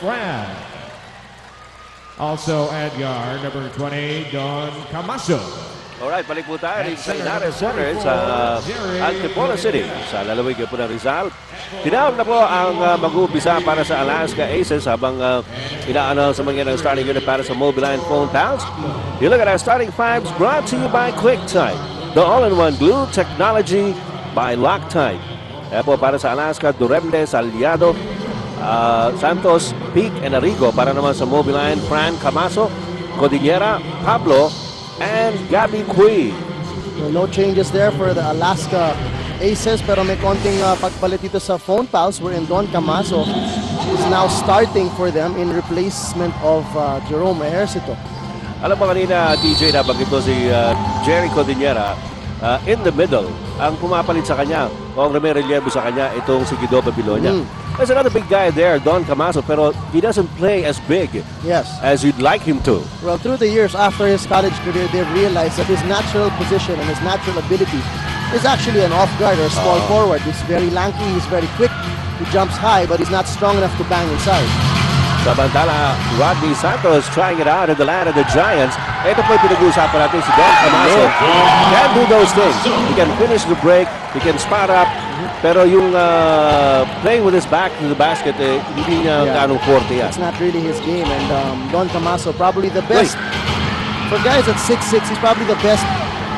Fran. Also at guard, number 20, Don Camacho. Alright, balik po tayo rin sa Inares Center sa Antipolo City. Sa lalawigan po ng Rizal. Tinawag na po ang mag-uumpisa para sa Alaska Aces habang ina-announce sa mga ng starting unit para sa Mobiline Phonepals. You look at our starting fives brought to you by QuickType. The all-in-one glue technology by Loctite. Kaya po para sa Alaska, Duremdes, Aliado, Santos, Peak, and Arrigo. Para naman sa Mobiline, Fran Camaso, Cordillera, Pablo, and Gabby Cui. No changes there for the Alaska Aces, pero may konting pagpalit dito sa Phonepals wherein Don Camaso is now starting for them in replacement of Jerome Ejercito. Alam mo kanina, DJ, nabanggit ko si Jerry Cordillera in the middle. Ang pumapalit sa kanya, o ang relievo sa kanya, itong si Guido Babilonia. There's another big guy there, Don Camaso, pero he doesn't play as big as you'd like him to. Well, through the years after his college career, they've realized that his natural position and his natural ability is actually an off-guard or a small forward. He's very lanky, he's very quick, he jumps high, but he's not strong enough to bang inside. Samantala, Rodney Santos trying it out in the land of the Giants. Ito po yung pinag-uusapan natin si Don Camaso. Can do those things. He can finish the break, he can spot up, pero yung playing with his back to the basket, hindi niya ganong forte yan. It's not really his game, and Don Camaso probably the best. For guys at 6'6", he's probably the best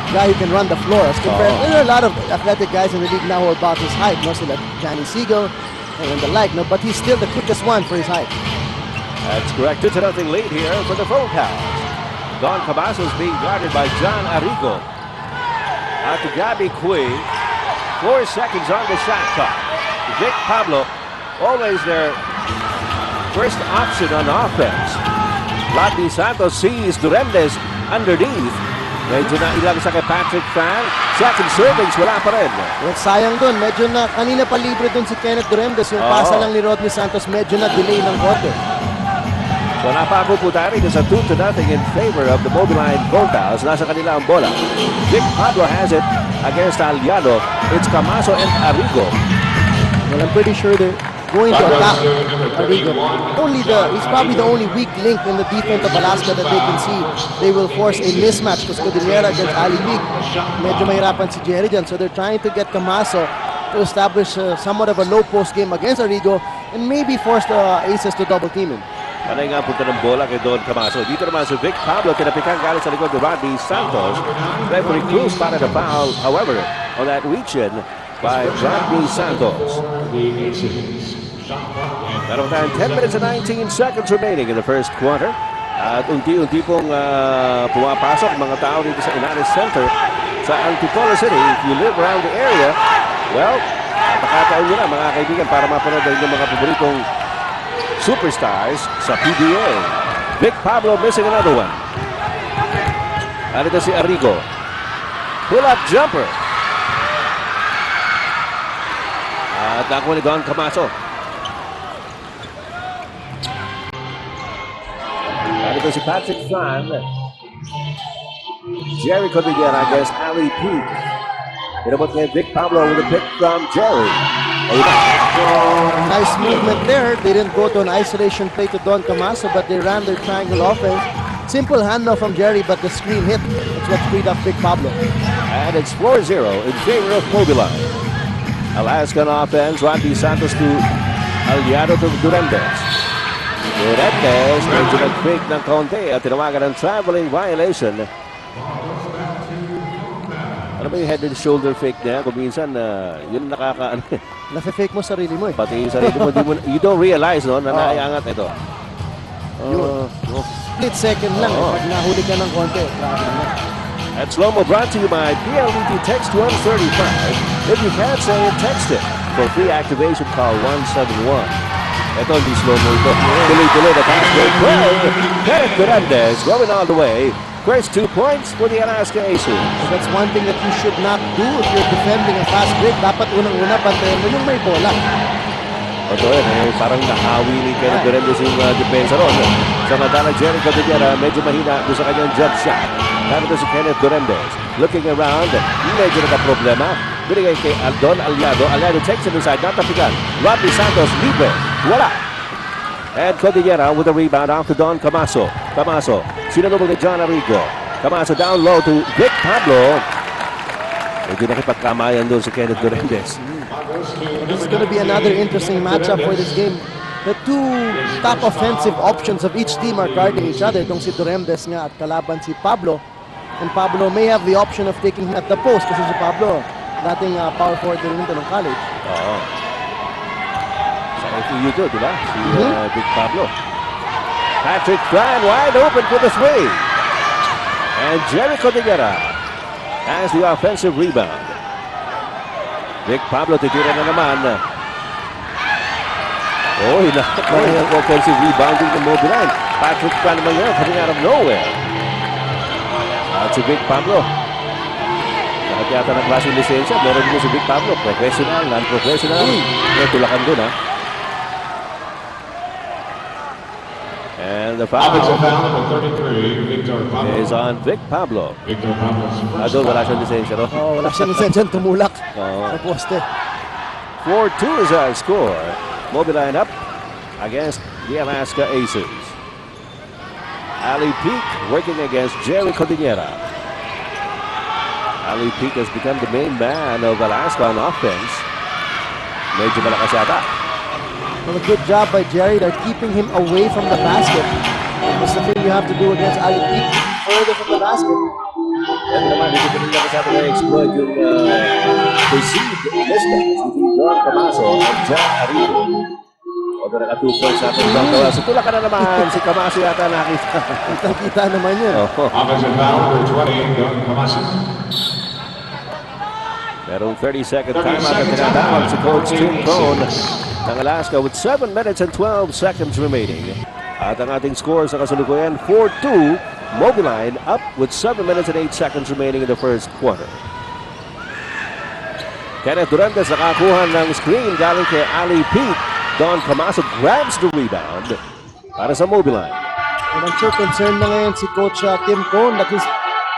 guy who can run the floor. As compared, there are a lot of athletic guys in the league now who are about his height, mostly like Danny Siegel and the like, no, but he's still the quickest one for his height. That's correct. 2-0 lead here for the Phonepals. Don Camaso is being guarded by John Arrigo. Out to Gabby Cui. 4 seconds on the shot clock. Vic Pablo, always their first option on offense. Rodney Santos sees Duremdes underneath. Medyo na ilang sa kay Patrick Fan. Second servings, wala pa rin. Well, sayang dun. Medyo na, kanina pa libre dun si Kenneth Duremdes. Yung pasa lang ni Rodney Santos, medyo na delay ng konti. So napako po tayo rin sa 2-0 in favor of the Mobiline Phonepals. Nasa kanila ang bola. Vic Pablo has it against Aliado. It's Camaso and Arrigo. Well, I'm pretty sure they're going to attack Arrigo. He's probably the only weak link in the defense of Alaska that they can see. They will force a mismatch because Cordillera against Ali Big. Medyo mahirapan si Jerry dyan. So they're trying to get Camaso to establish somewhat of a low post game against Arrigo and maybe force the Aces to double team him. Panay nga punta ng bola kay Don Camaso. Dito naman si Vic Pablo, kinapikan galing sa likod ni Rodney Santos. Referee Cruz para the foul, however, on that reach-in by Rodney Santos. Meron tayong 10 minutes and 19 seconds remaining in the first quarter. At unti-unti pong pumapasok mga tao dito sa Inares Center sa Antipolo City. If you live around the area, well, napakataon nyo na mga kaibigan para mapanood yung mga paboritong superstars sa PBA. Vic Pablo missing another one. At ito si Arrigo. Pull-up jumper. At nakuha ni Don Camaso. At ito si Patrick Fan. Jerry Cordillera against Ali Peak. Pinabot niya Vic Pablo with a pick from Jerry. Nice movement there. They didn't go to an isolation play to Don Camaso, but they ran their triangle offense. Simple handoff from Jerry, but the screen hit. That's what freed up Vic Pablo. And it's 4-0 in favor of Mobiline. Alaskan offense, Rodney Santos to Aliado to Duremdes. Duremdes, medyo nag-fake ng konti at tinawagan ng traveling violation. Ano ba yung head and shoulder fake niya? Kung minsan, yun nakaka-ano eh. Nafe-fake mo sarili mo eh. Pati yung sarili mo, you don't realize, no, na naiangat ito. Split second lang eh, pag nahuli ka ng konti. At slow-mo brought to you by PLDT Text 135. If you can't say it, text it. For free activation, call 171. Ito, hindi slow-mo ito. Tuloy-tuloy na pass break play. Kenneth Duremdes going all the way. First 2 points for the Alaska Aces. That's one thing that you should not do if you're defending a fast break. Dapat unang-una pantayan mo yung may bola. Ito parang nahawi ni Kenneth Duremdes yung depensa ron. Samantala, Jerry Cordillera medyo mahina doon sa kanyang jump shot. Narito si Kenneth Duremdes. Looking around, medyo nagka-problema. Binigay kay Don Aliado. Aliado takes it inside, natapikan. Rodney Santos, libre. Wala. And Cordillera with a rebound off to Don Camaso. Camaso, sinalubog ni John Arrigo. Camaso down low to Vic Pablo. Medyo nakipagkamayan doon si Kenneth Durandez. This is going to be another interesting matchup for this game. The two top offensive options of each team are guarding each other. Itong si Durandez nga at kalaban si Pablo. And Pablo may have the option of taking him at the post kasi si Pablo dating power forward din nito ng college. Oo. Sa FEU to, di ba? Si Vic Pablo. Patrick Tran wide open for the three. And Jerry Cordillera has the offensive rebound. Vic Pablo titira na naman. Oh, hinakakaya ang offensive rebounding ng Mobiline. Patrick Tran naman yun, coming out of nowhere. At si Vic Pablo. Lahat yata ng klaseng lisensya. Meron din si Vic Pablo. Professional, non-professional. May tulakan doon, ha? And the foul is on Vic Pablo. Doon wala siyang lisensya, no? Oh, wala siyang lisensya. Tumulak sa poste. 4-2 is our score. Mobiline up against the Alaska Aces. Ali Peak working against Jerry Cordillera. Ali Peak has become the main man of Alaska on offense. Medyo malakas yata. Well, a good job by Jerry. They're keeping him away from the basket. That's the thing you have to do against Ali Peak. Further from the basket. Yan naman, hindi ko rin naman na-exploit yung perceived mismatch between Don Camaso and John Arrigo. Although naka 2 points natin Don Camaso. Tulak ka na naman, si Camaso yata nakita. Kita naman yun. Offensive foul number 20, Don Camaso. Merong 30-second timeout na tinatawag si Coach Tim Cone ng Alaska with 7 minutes and 12 seconds remaining. At ang ating score sa kasalukuyan, 4-2. Mobiline up with 7 minutes and 8 seconds remaining in the first quarter. Kenneth Durandez nakakuha ng screen galing kay Ali Peak. Don Camaso grabs the rebound para sa Mobiline. And I'm sure concerned na ngayon si Coach Tim Cone that his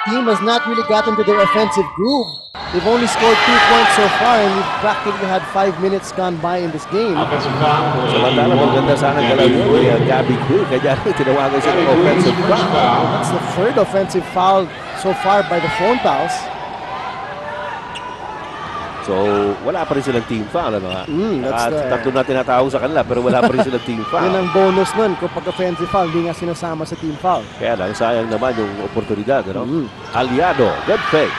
team has not really gotten to their offensive groove. They've only scored 2 points so far and we've practically had 5 minutes gone by in this game. Samantala, maganda sana galaw yun kaya Gabby Quill. Kaya tinawagan siya ng offensive foul. That's the third offensive foul so far by the Phonepals. So, wala pa rin silang team foul. Ano, ha? That's Tatlo na tinatawag sa kanila pero wala pa rin silang team foul. Yan ang bonus nun. Kapag offensive foul, hindi nga sinasama sa team foul. Kaya lang, sayang naman yung oportunidad. Ano? Aliado, good fake.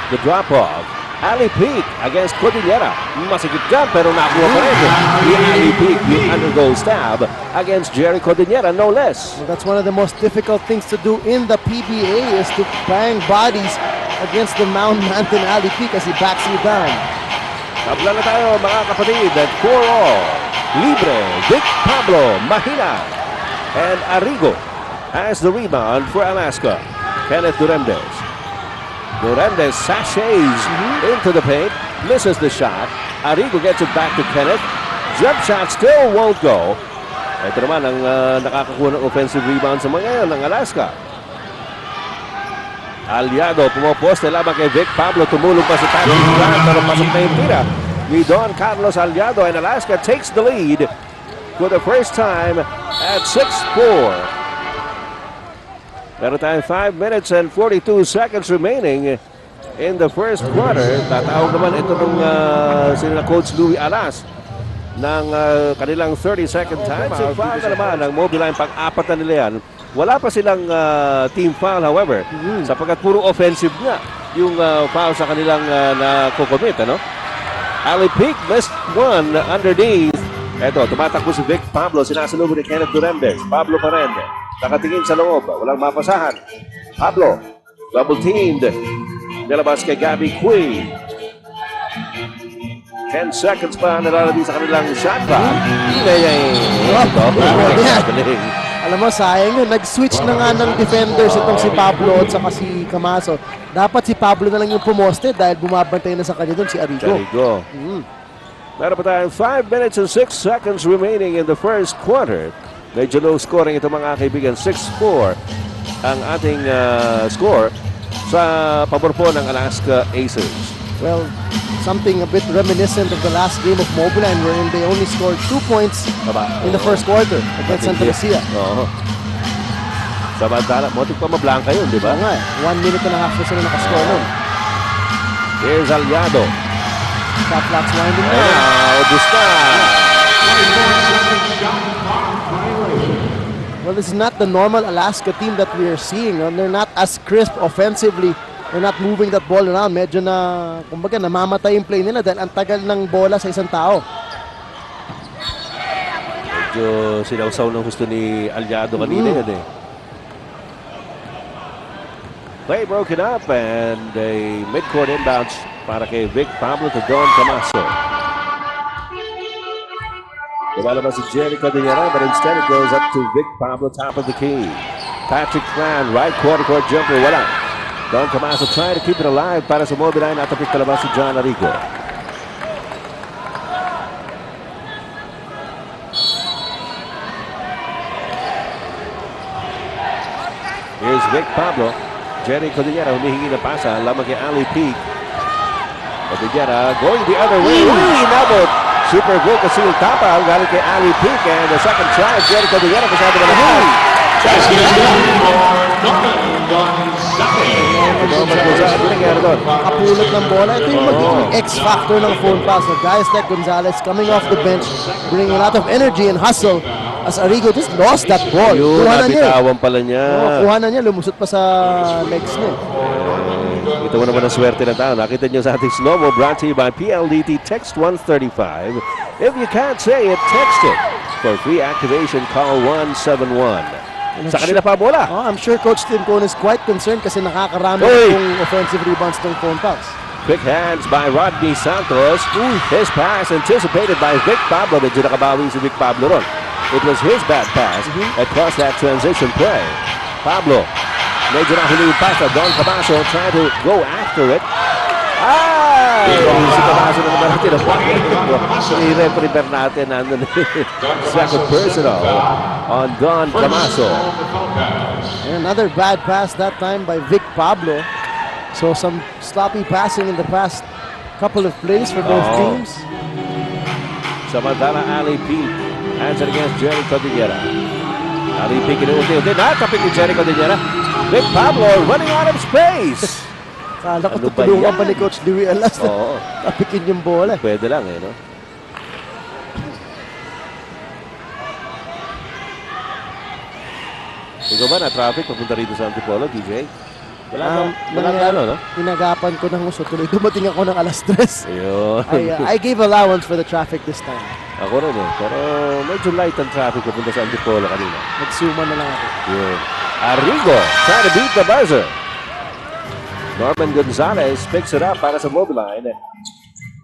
The drop-off. Ali Peak against Cordillera. Masigit dyan pero nakuha pa rin. The Ali Peak, the undergo stab against Jerry Cordillera, no less. Well, that's one of the most difficult things to do in the PBA is to bang bodies against the Mount Mountain Ali Peak as he backs you down. Tabla na tayo mga kapatid at 4-all. Libre, Vic Pablo, Mahina. And Arrigo has the rebound for Alaska. Kenneth Durandez. Durandez sachets into the paint, misses the shot. Arrigo gets it back to Kenneth. Jump shot still won't go. Ito naman ang nakakakuha ng offensive rebound sa mga ngayon ng Alaska. Aliado pumoposte laban kay Vic Pablo. Tumulong pa si Patrick Grant pero pasok na yung tira ni Don Carlos Aliado and Alaska takes the lead for the first time at 6-4. Meron tayong 5 minutes and 42 seconds remaining in the first quarter. Tatawag naman ito ng sila Coach Louie Alas ng kanilang 30-second time. Foul na naman ang Mobiline, pang-apat na nila yan. Wala pa silang team foul however, sapagkat puro offensive nga yung foul sa kanilang nakocommit. Ano? Ali Peak missed one underneath. Eto, tumatakbo si Vic Pablo, sinasalubog ni Kenneth Durandez. Pablo pa rin. Nakatingin sa loob, walang mapasahan. Pablo, double-teamed. Nilabas kay Gabby Queen. 10 seconds pa nalalabis sa kanilang shot clock. Alam mo, sayang yun. Nag-switch na nga ng defenders itong si Pablo at saka si Camaso. Dapat si Pablo na lang yung pumoste dahil bumabantay na sa kanya doon si Arrigo. Meron pa tayong 5 minutes and 6 seconds remaining in the first quarter. Medyo low scoring ito mga kaibigan. 6-4 ang ating score sa pabor po ng Alaska Aces. Well, something a bit reminiscent of the last game of Mobiline wherein they only scored 2 points in the first quarter against Santa Lucia. Oo. Samantala, motik pa mablangka yun, di ba? Oo nga eh. 1 minute and a half na sila nakascore nun. Here's Aliado. Shot clock's winding Ayun down. na, ubus na. Well, this is not the normal Alaska team that we are seeing. They're not as crisp offensively. They're not moving that ball around. Medyo na, kumbaga, namamatay yung play nila dahil ang tagal ng bola sa isang tao. Medyo sinawsaw ng gusto ni Aliado kanina yun eh. Play broken up and a mid-court inbounds para kay Vic Pablo to Don Camaso. Lumalabas si Jerry Cordillera, but instead it goes up to Vic Pablo, top of the key. Patrick Fran, right quarter court jumper, wala. Don Camaso trying to keep it alive para sa Mobiline. Natapik kalabas si John Arrigo. Here's Vic Pablo. Jerry Cordillera humihingi ng pasa. Lamang kay Ali Peak. Cordillera going the other way. Inabot. Super good kasi yung tapa. Galing kay Ali Peak. And the second try. Jerry Cordillera kasama na naman. Kapulot ng bola. Ito yung magiging X-factor ng Phonepals. Guys like Gonzalez coming off the bench, bringing a lot of energy and hustle. As Arrigo just lost that ball. Yun, kuha na niya. nabitawan pala niya. Kuha na niya. Lumusot pa sa legs niya. Ito mo naman ang swerte na tao. Nakita niyo sa ating slow-mo brought to you by PLDT. Text 135. If you can't say it, text it. For free activation, call 171. Sa kanila pa bola. I'm sure Coach Tim Cone is quite concerned kasi nakakarami yung offensive rebounds ng Phonepals. Quick hands by Rodney Santos. His pass anticipated by Vic Pablo. Medyo nakabawi si Vic Pablo ron. It was his bad pass that caused that transition play. Pablo, medyo nahuli yung pass. Don Camaso trying to go after it. Si Camaso na naman natin. I-refer natin nandun. Second personal on Don Camaso. And another bad pass that time by Vic Pablo. So some sloppy passing in the past couple of plays for both teams. Samantala, Ali Peak answer against Jerry Cordillera. Ali Peak inuunti-unti. Natapik ni Jerry Cordillera. Vic Pablo running out of space. Kala ko tutulungan pa ni Coach Dewey Alas na tapikin yung bola. Pwede lang eh, no? Ikaw ba na-traffic papunta rito sa Antipolo, DJ? Wala no? Inagapan ko ng uso. Tuloy dumating ako ng alas 3. Ayun. I gave allowance for the traffic this time. Ako rin eh. Pero medyo light ang traffic papunta sa Antipolo kanina. Nagsuma na lang ako. Yun. Arrigo trying to beat the buzzer. Norman Gonzalez picks it up para sa Mobiline.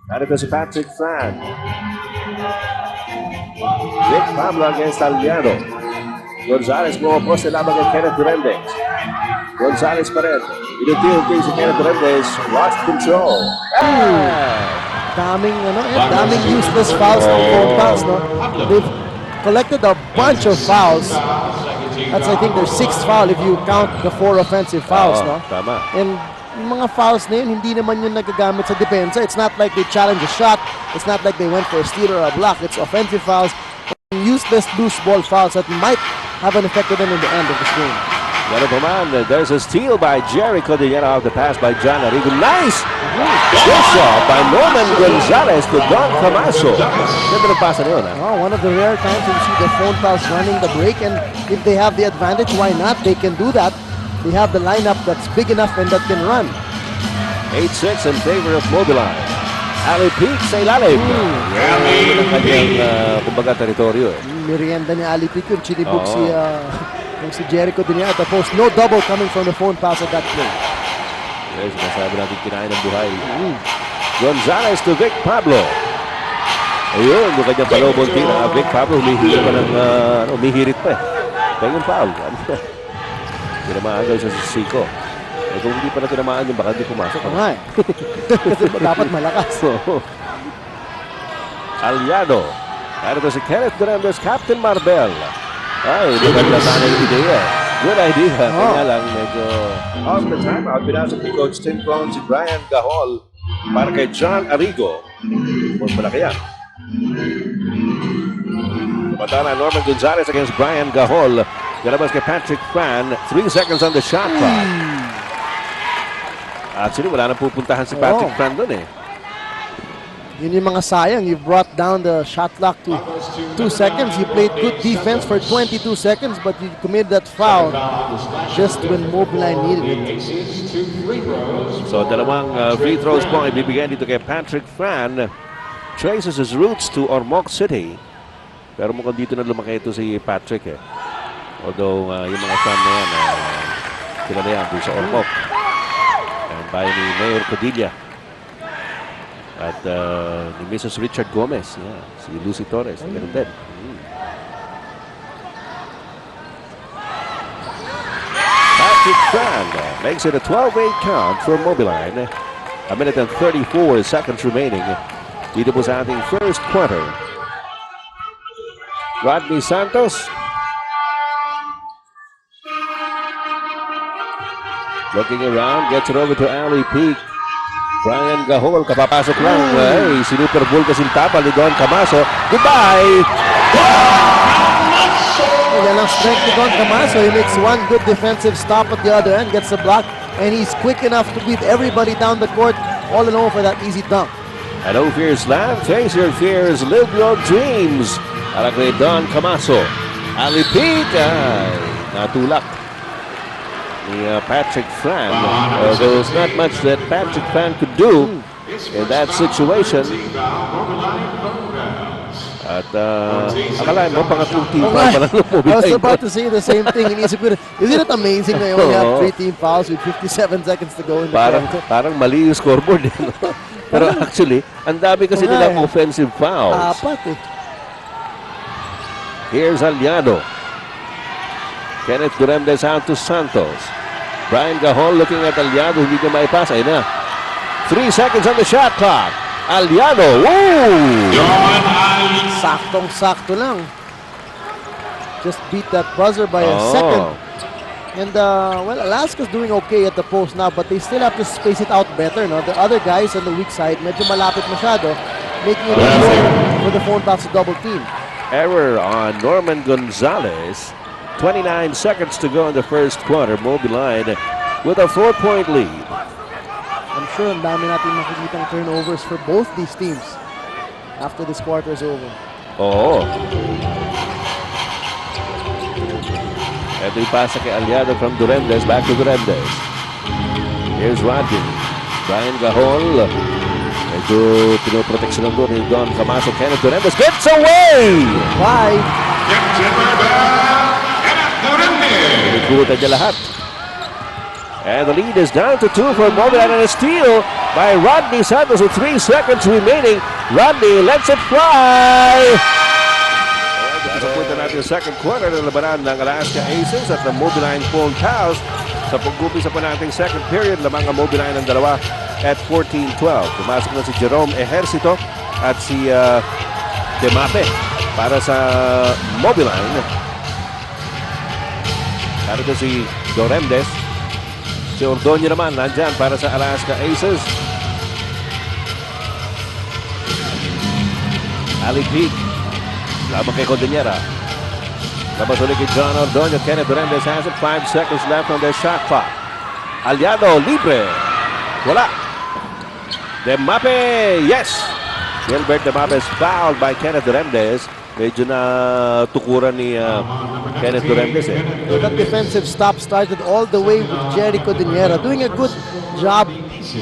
Narito si Patrick Fran. Vic Pablo against Aliado. Gonzalez bumoposte lamang kay Kenneth Durendez. Gonzalez pa rin. Inuti-unti si Kenneth Durendez. Lost control. Daming useless fouls ng Phonepals, no? They've collected a bunch of fouls. That's, I think, their 6th foul if you count the 4 offensive fouls, no? Tama. And yung mga fouls na yun, hindi naman yun nagagamit sa depensa. It's not like they challenge a shot. It's not like they went for a steal or a block. It's offensive fouls. Useless loose ball fouls that might have an effect on them in the end of this game. Ganun pa man, there's a steal by Jerry Cordillera off the pass by John Arrigo. Nice! Good shot by Norman Gonzalez to Don Camaso. Ganda ng pasa na yun, ha? Oh, one of the rare times you see the Phonepals running the break, and if they have the advantage, why not? They can do that. They have the lineup that's big enough and that can run. 8-6 in favor of Mobiline. Ali Peak sa ilalim. Yan ang kanyang, kumbaga, teritoryo. Merienda ni Ali Peak yung chinibog si Jericho din at the post. No double coming from the Phonepals at that play. Yes, masabi natin kinain ng buhay. Gonzalez to Vic Pablo. Ayun, yung kanyang palobong tira. Vic Pablo humihirit pa ng, humihirit pa eh. Kaya yung foul. Tinamaan daw siya sa Siko. Eh kung hindi pa na tinamaan yung baka hindi pumasok. Nga eh. Kasi dapat malakas. Aliado. Narito si Kenneth Durendez, Captain Marbel. Ay, hindi ka sana yung ideya. Good idea. Kanya lang medyo off the timeout. Pinasok ni Coach Tim Cone si Brian Gahol. para kay John Arrigo. Mas malaki yan. Samantala, Norman Gonzalez against Brian Gahol. Galabas kay Patrick Fan. 3 seconds on the shot clock. Actually, wala nang pupuntahan si Patrick Fan doon eh. Yun yung mga sayang. You brought down the shot clock to 2 seconds. You played good defense for 22 seconds, but you committed that foul just when Mobiline needed it. So, dalawang free throws po ay bibigyan dito kay Patrick Fan. Traces his roots to Ormoc City. Pero mukhang dito na lumaki ito si Patrick eh. Although yung mga fan na yan, sila na yan doon sa Ormoc. And bayan ni Mayor Codilla. At ni Mrs. Richard Gomez. Yeah, si Lucy Torres. Ganun din. Patrick Fan makes it a 12-8 count for Mobiline. A minute and 34 seconds remaining. Dito po sa ating first quarter. Rodney Santos. Looking around, gets it over to Ali Peak. Brian Gahol, kapapasok lang. Ay, Super Bowl kasintapa ni Don Camaso. Goodbye! Yan ang strength ni Don Camaso. He makes one good defensive stop at the other end, gets the block, and he's quick enough to beat everybody down the court, all in all for that easy dunk. And no fears slam, face your fears, live your dreams. Para kay Don Camaso. Ali Peak, ay, natulak ni Patrick Fan. There's not much that Patrick Fan could do in that situation. At akala mo pangatlong team foul pa lang ng Mobiline. I was about to say the same thing. Isn't it amazing that you only have 3 team fouls with 57 seconds to go in the quarter? Parang mali yung scoreboard. Pero actually, ang dami kasi nilang offensive fouls. Apat eh. Here's Aliado. Kenneth Duremdes out to Santos. Brian Gahol looking at Aliado. Hindi niya maipasa. Ayun na. 3 seconds on the shot clock. Aliado. Woo! Saktong-sakto lang. Just beat that buzzer by a second. And, well, Alaska's doing okay at the post now, but they still have to space it out better, no? The other guys on the weak side, medyo malapit masyado, making it easier for the Phonepals to double team. Error on Norman Gonzalez. 29 seconds to go in the first quarter. Mobiline with a 4-point lead. I'm sure ang dami natin makikitang turnovers for both these teams after this quarter is over. Oo. Ito yung pasa kay Aliado from Duremdes. Back to Duremdes. Here's Rodney. Brian Gahol. Medyo pinoproteksyon lang doon ni Don Camaso. Kenneth Duremdes gets away! Bye! Nagkutan niya lahat. And the lead is down to 2 for Mobiline, and a steal by Rodney Santos with 3 seconds remaining. Rodney lets it fly! Punta natin yung second quarter na labanan ng Alaska Aces at ng Mobiline Phonepals. Sa pag-umpisa pa nating second period, lamang ang Mobiline ng dalawa at 14-12. Pumasok na si Jerome Ejercito at si Demape para sa Mobiline. Narito si Doremdes. Si Ordonio naman nandyan para sa Alaska Aces. Ali Peak. Laban kay Cordillera. Labas ulit kay John Ordonio. Kenneth Doremdes has it. 5 seconds left on their shot clock. Aliado libre. Wala. Demape. Yes. Gilbert Demape is fouled by Kenneth Doremdes. Medyo na tukuran ni Kenneth Duremdes eh. So that defensive stop started all the way with Jerry Cordillera, doing a good job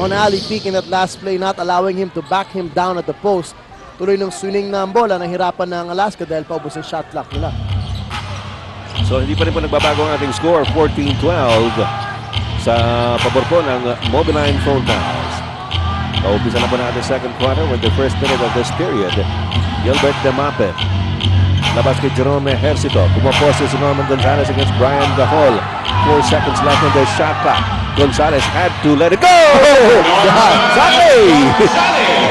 on Ali Peak in that last play, not allowing him to back him down at the post. Tuloy ng swinging na ang bola, nahirapan ng Alaska dahil paubos yung shot clock nila. So hindi pa rin po nagbabago ang ating score, 14-12 sa pabor po ng Mobiline Phonepals. Naumpisa na po natin second quarter with the first minute of this period. Gilbert Demape. Labas kay Jerome Ejercito. Pumapose si Norman Gonzalez against Brian Gahol. 4 seconds left on the shot clock. Gonzalez had to let it go! Sally!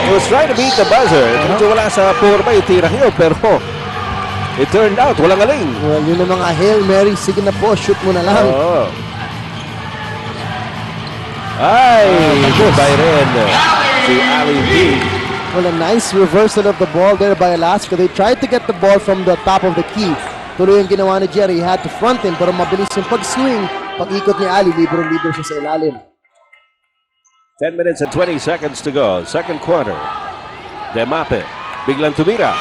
He was trying to beat the buzzer. Medyo wala sa forma yung tirang yun, pero it turned out, walang galing. Well, yun ang mga Hail Mary. Sige na po, shoot mo na lang. Ay, goodbye rin. si Ali P. Well, a nice reversal of the ball there by Alaska. They tried to get the ball from the top of the key. Tuloy yung ginawa ni Jerry. He had to front him, pero mabilis yung pag-swing. Pag-ikot ni Ali, librong-libro siya sa ilalim. 10 minutes and 20 seconds to go. Second quarter. Demape. Biglang tumira.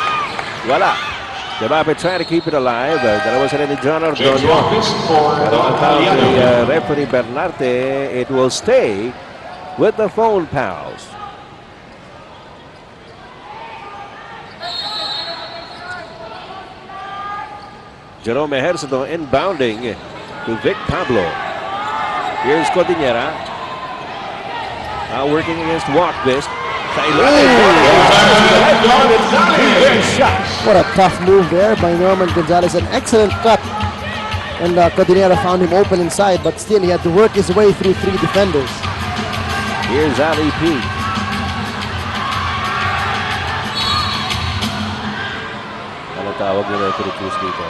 Wala. Demape trying to keep it alive. Dalawa sila ni John James Ordonio. Walkvist for Pero ang tawag ni Italiano. referee Bernarte, it will stay with the Phonepals. Jerome Ejercito inbounding to Vic Pablo. Here's Cordillera. Working against Walkvist. Sa ilalim. Great shot. What a tough move there by Norman Gonzalez. An excellent cut. And Cordillera found him open inside, but still he had to work his way through three defenders. Here's Ali P. Ano tawag ni referee Cruz dito?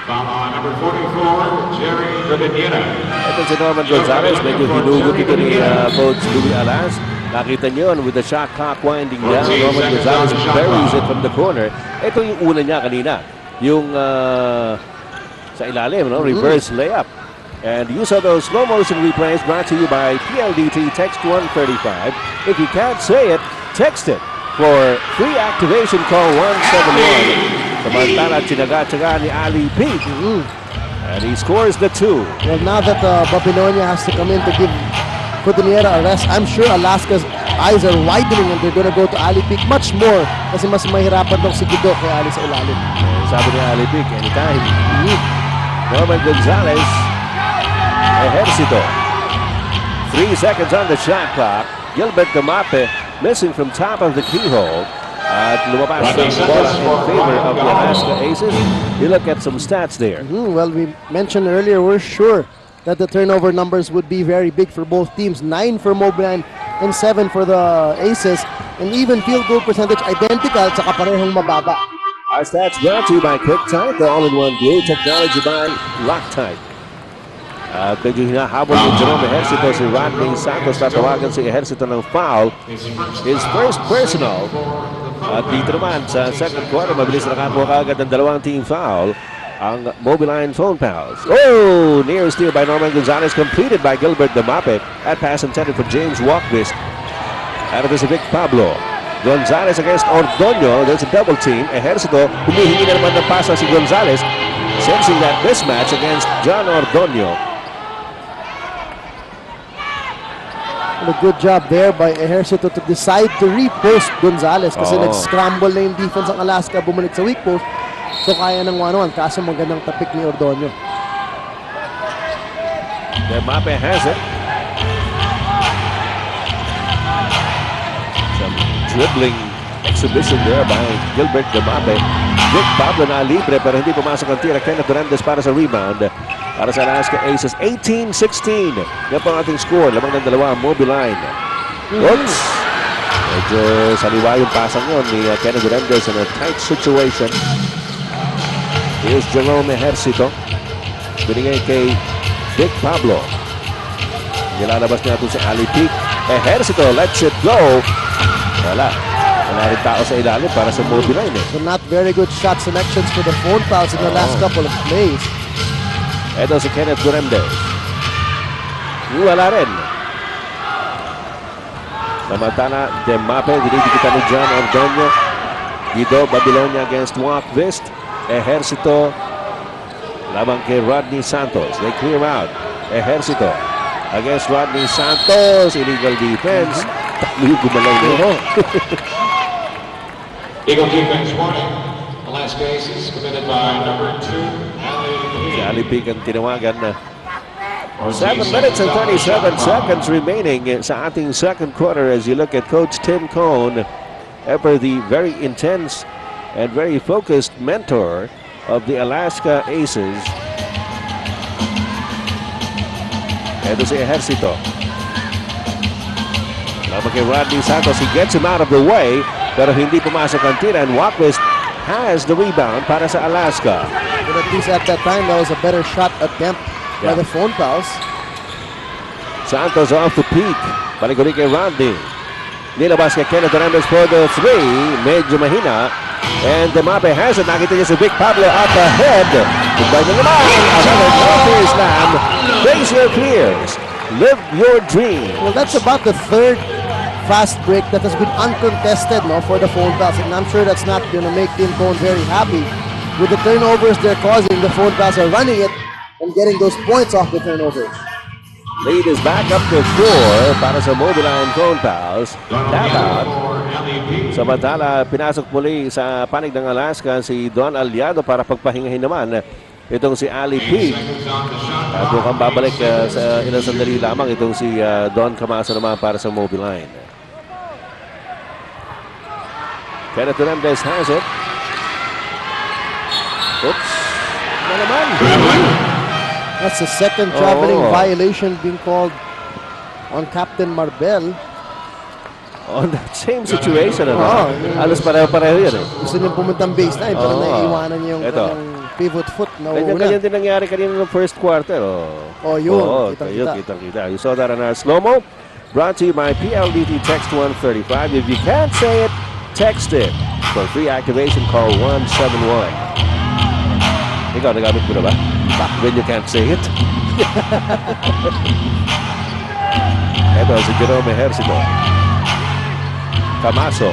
Foul on number 44, Jerry Rodiniera. Ito si Norman Gonzalez, medyo hinugot ito ni Coach Louis Alas. Nakita niyo with the shot clock winding down, Norman Gonzalez buries it from the corner. Ito yung una niya kanina, yung sa ilalim, no? Reverse layup. And you saw those slow motion replays brought to you by PLDT. Text 135. If you can't say it, text it. For free activation, call 171. Samantala, tinaga-tsaga ni Ali P. And he scores the two. Well, now that Babylonia has to come in to give Cordillera a rest, I'm sure Alaska's eyes are widening and they're going to go to Ali Peak much more kasi mas mahirapan tong si Guido kay Ali sa ilalim. Sabi ni Ali P, anytime. Norman Gonzalez, Ejercito. 3 seconds on the shot clock. Gilbert Demape missing from top of the keyhole. At lumabas ang bola in favor of the Alaska Aces. You look at some stats there. Well, we mentioned earlier, we're sure that the turnover numbers would be very big for both teams. 9 for Mobiline and 7 for the Aces. And even field goal percentage identical, tsaka parehong mababa. Our stats brought to you by QuickTime, the all-in-one glue technology by Loctite. Medyo hinahabol ni Jerome Ejercito si Rodney Santos. Tatawagan si Ejercito ng foul. His first personal. At dito naman sa second quarter, mabilis na nakakuha kaagad ng dalawang team foul ang Mobiline Phonepals. Oh! Near steal by Norman Gonzalez, completed by Gilbert Demape. That pass intended for James Walkvist. Out of this, Vic Pablo. Gonzalez against Ordonio. There's a double team. Ejercito, humihingi na naman ng pasa si Gonzalez. Sensing that mismatch against John Ordonio. And a good job there by Ejercito to decide to repost Gonzalez kasi nag-scramble na yung defense ng Alaska, bumalik sa weak post. So kaya ng 1-1, kaso magandang tapik ni Ordonio. Demape has it. Some dribbling exhibition there by Gilbert Demape. Vic Pablo na libre pero hindi pumasok ang tira. Kenneth Hernandez para sa rebound. Para sa Alaska Aces, 18-16. Yan po ang ating score. Lamang ng dalawa ang Mobiline. Oops! Medyo saliwa yung pasang yun ni Kenneth Hernandez in a tight situation. Here's Jerome Ejercito. Binigay kay Vic Pablo. Nilalabas niya ito si Ali Peak. Ejercito lets it go. Wala. Wala rin tao sa ilalim para sa Mobiline. So not very good shot selections for the Phonepals in the last couple of plays. Ito si Kenneth Hernandez. Wala rin. Samantala, Demape, dinidikitan ni John Ordonio. Guido Babylonia against Walkvist. Ejercito lamang kay Rodney Santos. They clear out. Ejercito against Rodney Santos. Illegal defense. Taklo yung gumalaw nito. Eagle defense warning. Alaska Aces committed by number 2, Si Ali Peak ang tinawagan na 7 minutes and 37 seconds remaining sa ating second quarter as you look at Coach Tim Cone, ever the very intense and very focused mentor of the Alaska Aces. Ito si Ejercito. Lamang kay Rodney Santos. He gets him out of the way pero hindi pumasok ang tira and Walkvist has the rebound para sa Alaska. But at least at that time, that was a better shot attempt by the Phonepals. Santos off the peak. Balik ulit kay Rodney. Nilabas kay Kenneth Hernandez for the 3. Medyo mahina. And Demape has it. Nakita niya si Vic Pablo up ahead. Goodbye na naman. Another counter slam. Face your fears. Live your dream. Well, that's about the third fast break that has been uncontested, no, for the Phonepals, and I'm sure that's not going to make Tim Cone very happy. With the turnovers they're causing, the Phonepals are running it and getting those points off the turnovers. Lead is back up to 4 para sa Mobiline Phonepals. Dapat. Samantala, pinasok muli sa panig ng Alaska si Don Aliado para pagpahingahin naman itong si Ali Peak. At mukhang babalik sa ilang sandali lamang itong si Don Camaso naman para sa Mobiline. Kenneth Hernandez has it. Oops. Na naman. That's the second traveling violation being called on Captain Marbel. On that same situation, alas pareho-pareho yan eh. Gusto niyang pumuntang baseline, pero naiiwanan niya yung kanyang pivot foot na una. Ganyan din nangyari kanina ng first quarter. Yun. Kitang-kita. You saw that on our slow-mo. Brought to you by PLDT Text 135. If you can't say it, text it. For free activation, call 171. Ikaw, nagamit mo na ba? When you can't say it. Ito si Jerome Ejercito. Camaso.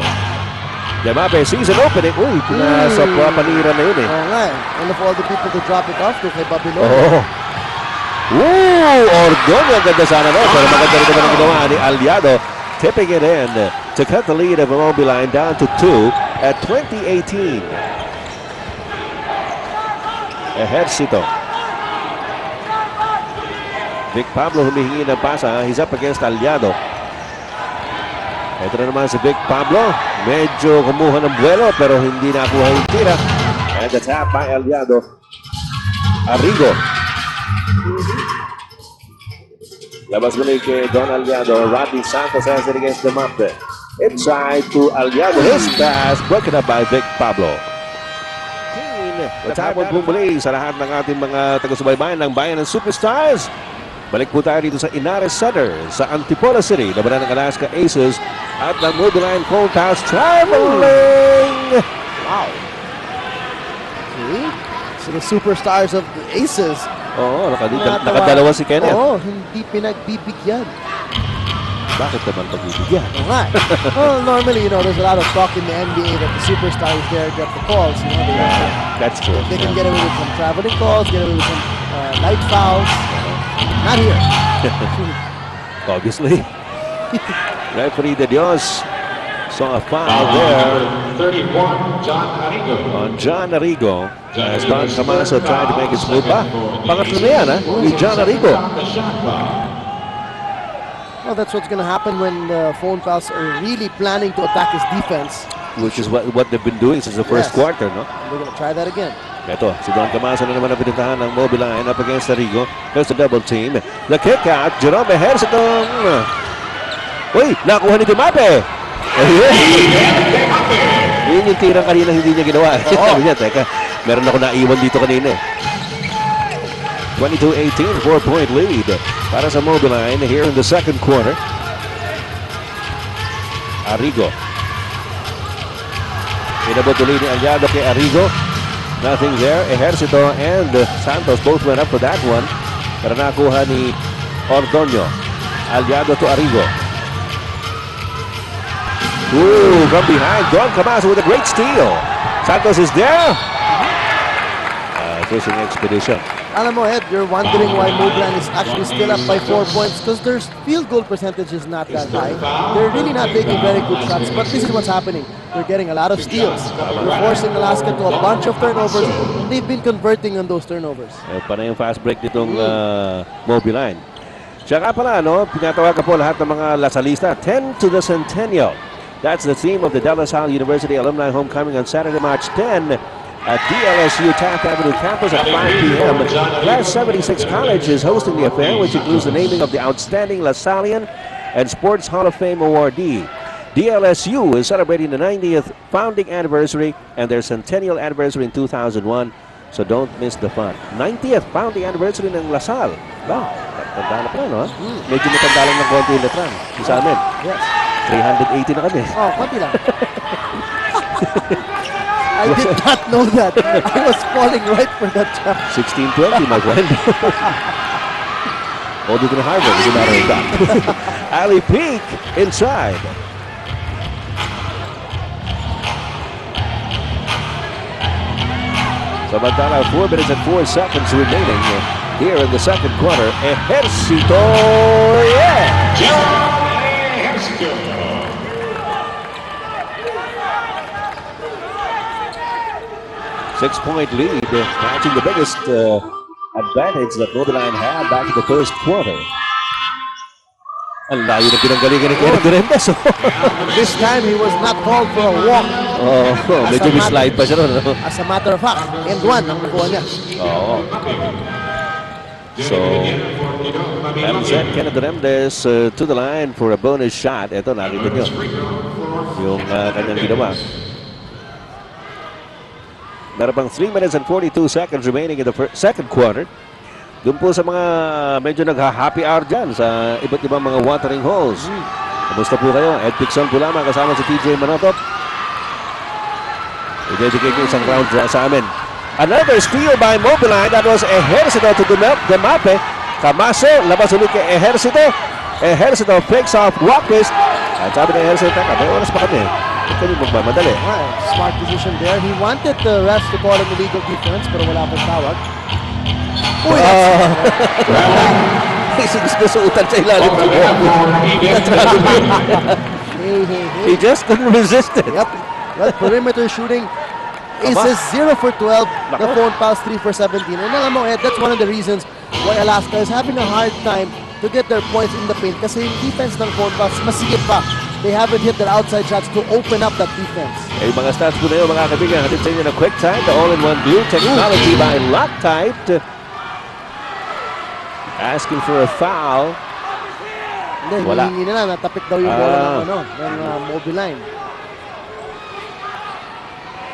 Demape sees an opening. Uy, pinasa panira na yun eh. Oo nga eh. One of all the people to drop it off to kay Babylon. Ordonio ang ganda sana no. Pero maganda rin naman ang ginawa ni Aliado. Tipping it in to cut the lead of Mobiline down to 2 at 2018. Ejercito. Vic Pablo humihingi ng pasa. He's up against Aliado. Ito na naman si Vic Pablo. Medyo kumuha ng buwelo pero hindi nakuha yung tira. And the tap by Aliado. Arrigo. Labas muli kay Don Aliado. Rodney Santos has it against the map. Inside to Aliado. His pass broken up by Vic Pablo. Matapos po muli sa lahat ng ating mga taga-subaybayan ng Bayan ng Superstars. Balik po tayo dito sa Inares Center sa Antipolo City. Labanan ng Alaska Aces at ng Mobiline Phonepals traveling. Wow. See? So the superstars of the Aces. Nakadalawa si Kenneth. Hindi pinagbibigyan. Bakit naman pagbibigyan? Well, normally, there's a lot of talk in the NBA that the superstars there get the calls. That's true. They can get away with some traveling calls, get away with some light fouls. Not here. Obviously. Referee De Dios saw a foul there 31, John Arrigo. on John Arrigo as Don Camaso tried to make his move pa. Pangatlo na yan, ni John Arrigo. Well, that's what's going to happen when the Phonepals are really planning to attack his defense. Which is what they've been doing since the first quarter, no? And they're going to try that again. Ito, si Don Camaso na naman ang pinuntahan ng Mobiline up against Arrigo. There's the double team. The kick out, Jerome Ejercito. Uy, nakuha ni Demape. Yun yung tirang kanina hindi niya ginawa. Sabi niya, teka, meron ako naiwan dito kanina. 22-18, 4-point lead para sa Mobiline here in the second quarter. Arrigo. Inabot ulit ni Aliado kay Arrigo. Nothing there. Ejercito and Santos both went up for that one. Pero nakuha ni Ordonio. Aliado to Arrigo. Ooh, from behind. Don Camaso with a great steal. Santos is there. Fishing expedition. Alam mo, Ed, you're wondering why Mobiline is actually still up by 4 points because their field goal percentage is not that high. They're really not taking very good shots, but this is what's happening. They're getting a lot of steals. They're forcing Alaska to a bunch of turnovers. They've been converting on those turnovers. Para yung fast break nitong Mobiline. Tsaka pala, pinatawagan po lahat ng mga lasalista. 10 to the Centennial. That's the theme of the De La Salle University Alumni Homecoming on Saturday, March 10. At DLSU Taft Avenue campus at 5 p.m. Class 76 College is hosting the affair, which includes the naming of the Outstanding LaSallian and Sports Hall of Fame awardee. DLSU is celebrating the 90th founding anniversary and their centennial anniversary in 2001, so don't miss the fun. 90th founding anniversary ng LaSalle. Wow, Tanda na pala, no? Medyo matanda lang ng konti yung Letran. Sa amin. Yes. 380 na kami. Oh, konti lang. I did not know that. I was falling right for that trap. 16-20, my friend. Older than Harvard, as a matter of fact. Ali Peak inside. Samantala, 4 minutes and 4 seconds remaining here in the second quarter. Ejercito, yeah! Ejercito. 6-point lead, matching the biggest advantage that Mobiline had back in the first quarter. Ang layo na pinanggalingan ni Kenneth Duremdes. This time, he was not called for a walk. Medyo mislide pa siya ron. As a matter of fact, and one ang nakuha niya. Oo. So, having said Kenneth Duremdes to the line for a bonus shot. Ito, nakita nyo yung kanyang ginawa. Meron pang 3 minutes and 42 seconds remaining in the second quarter. Doon po sa mga medyo nagha-happy hour dyan sa iba't ibang mga watering holes. Kamusta po kayo? Ed Pixon po lamang kasama si TJ Manotop. I-dedicate ko isang round sa amin. Another steal by Mobiline. That was Ejercito to Demape. Camaso, labas ulit kay Ejercito. Ejercito fakes off Walkvist. At sabi ng Ejercito, may oras pa kami. Ito yung magmamadali. Smart decision there. He wanted the refs to call an illegal defense pero wala akong tawag. Uy, Gusto-gustutan sa ilalim. He just couldn't resist it. Yep. Well, perimeter shooting is 0 for 12. The Phonepals 3 for 17. And alam mo, Ed, that's one of the reasons why Alaska is having a hard time to get their points in the paint kasi yung defense ng Phonepals masigit pa. They haven't hit their outside shots to open up that defense. Eh, mga stats po na yun, mga kaibigan. Hatid sa inyo na quick time. The all-in-one glue technology by Loctite. Asking for a foul. Hindi, wala. Hindi nila. Natapik daw yung bola ng Mobiline.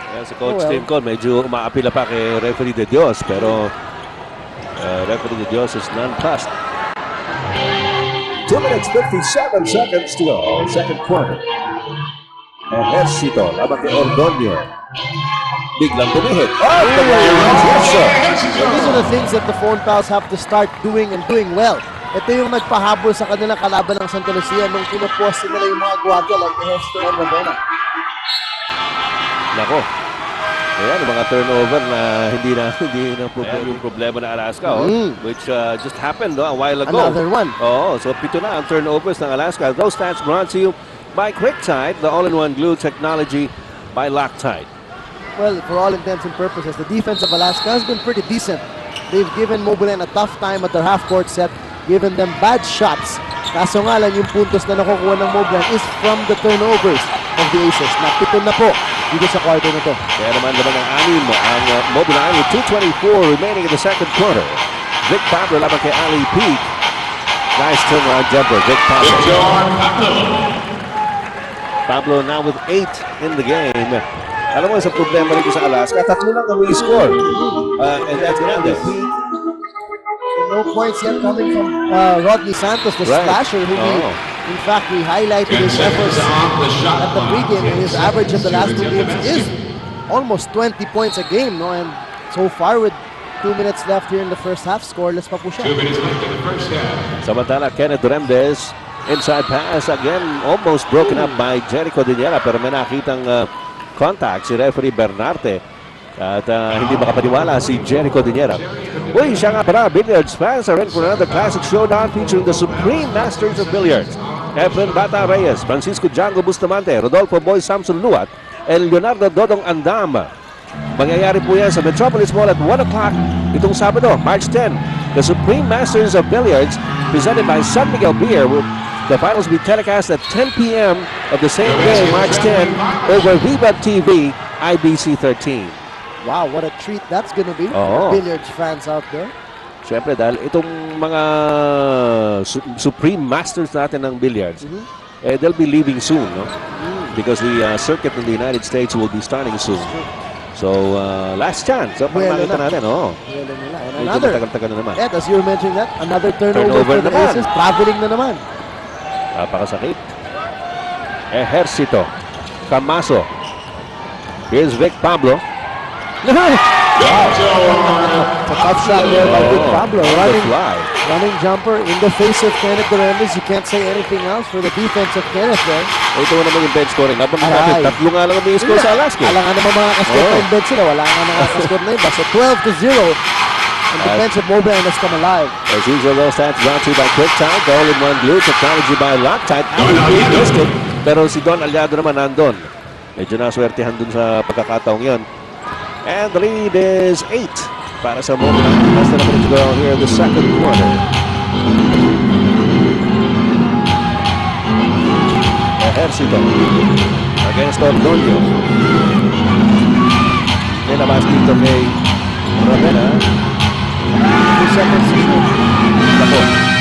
Kaya si Coach Tim Cole, medyo umaapila pa kay Referee De Dios. Pero Referee De Dios is nonplussed. 2 minutes 57 seconds to go. Second quarter. Ejercito, laban kay Ordonio. Biglang tumihit. These are the things that the Phonepals have to start doing and doing well. Ito yung nagpahabol sa kanilang kalaban ng Santa Lucia nung pinuposte nila yung mga guardia like Ejercito and Ravenna. Nako. Ayan, yung mga turnover na hindi na yung problema na Alaska, which just happened a while ago. Another one. So 7 na ang turnovers ng Alaska. Those stats brought to you by QuickTime, the all-in-one glue technology by Loctite. Well, for all intents and purposes, the defense of Alaska has been pretty decent. They've given Mobiline a tough time at their half-court set, given them bad shots. Kaso nga lang yung puntos na nakukuha ng Mobiline is from the turnovers of the Aces. Napito na po dito sa quarter na to. Kaya naman ang anim ang Mobiline with 2:24 remaining in the second quarter. Vic Pablo laban kay Ali Peak. Nice turnaround jumper, Vic Pablo. Pablo now with 8 in the game. Alam mo, sa problema rin sa Alaska, 3 lang ang score. And that's grande. No points yet coming from Rodney Santos, the slasher, who in fact we highlighted his efforts at the pregame, and his average of the last 2 games is almost 20 points a game, no? And so far with 2 minutes left here in the first half, scoreless pa po siya. 2 minutes left in the first half. Samantala, Kenneth Duremdes, inside pass again, almost broken up by Jericho Diniera, pero may nakitang contact si referee Bernarte at hindi makapaniwala si Jericho Diniera. Uy, siya nga pala, Billiards fans are in for another classic showdown featuring the Supreme Masters of Billiards. Efren Bata Reyes, Francisco Django Bustamante, Rodolfo Boy Samson Luat, and Leonardo Dodong Andam. Mangyayari po yan sa Metropolis Mall at 1 o'clock itong Sabado, March 10. The Supreme Masters of Billiards presented by San Miguel Beer. The finals will be telecast at 10 p.m. of the same day, March 10, over Viva TV, IBC 13. Wow, what a treat that's gonna be for billiards fans out there. Siyempre, dahil itong mga Supreme Masters natin ng billiards, they'll be leaving soon, no? Because the circuit in the United States will be starting soon. So, last chance. So, pag nakita natin, Well, nila. And medyo another, matagal-tagal na naman. as you were mentioning that, another turnover Turnover for the naman. Aces. Traveling na naman. Napakasakit. Ejercito. Camaso. Here's Vic Pablo. It's a tough shot there by Vic Pablo. On the fly. Running jumper in the face of Kenneth Durandez. You can't say anything else for the defense of Kenneth there. Ito naman yung bench scoring. Habang Aray. natin, tatlo nga lang ang score sa Alaska. Wala nga naman makakascore pa yung bench sila. Wala nga nakakascore na iba. So 12-0. And the bench of Mobiline has come alive. As usual, those stats brought to you by QuickTime. The all-in-one glue technology by Loctite. Missed it. Pero si Don Aliado naman nandun. Medyo naswertehan dun sa pagkakataong yon. And the lead is 8 para sa Mobiline. Less than a minute to go here in the second quarter. Ejercito against Ordonio. Nilabas dito kay Ravena. 2 seconds to shoot. Ako,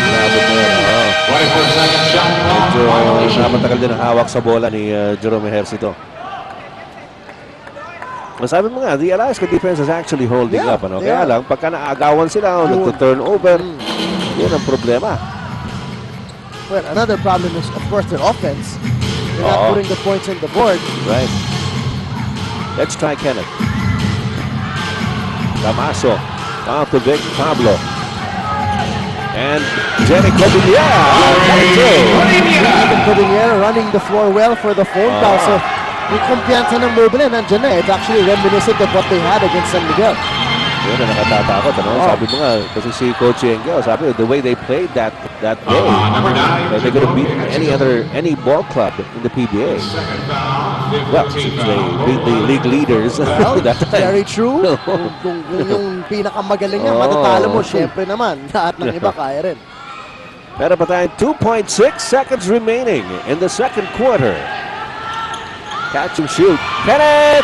naabot mo yan. 24 second shot clock. Medyo napatagal din ang hawak sa bola ni Jerome Ejercito. Sabi mo nga, the Alaska defense is actually holding up. Ano? Kaya lang, pagka naagawan sila o nagto-turnover, yun ang problema. Well, another problem is, of course, their offense. They're not putting the points on the board. Right. Let's try Kenneth. Camaso. Off to Vic Pablo. And Jenny Cordillera. Cordillera running the floor well for the Phonepals. So, yung kumpiyansa ng Mobiline nandiyan na. It's actually reminiscent of what they had against San Miguel. Yun na nakatatakot. Ano? Sabi mo nga, kasi si Coach Engel, sabi the way they played that day, they're going to beat any ball club in the PBA. Well, since they beat the league leaders Well, that time. very true. Kung yung pinakamagaling niya, matatalo mo, syempre naman. Lahat ng iba kaya rin. Pero pa tayo, 2.6 seconds remaining in the second quarter. Catch and shoot. Kenneth!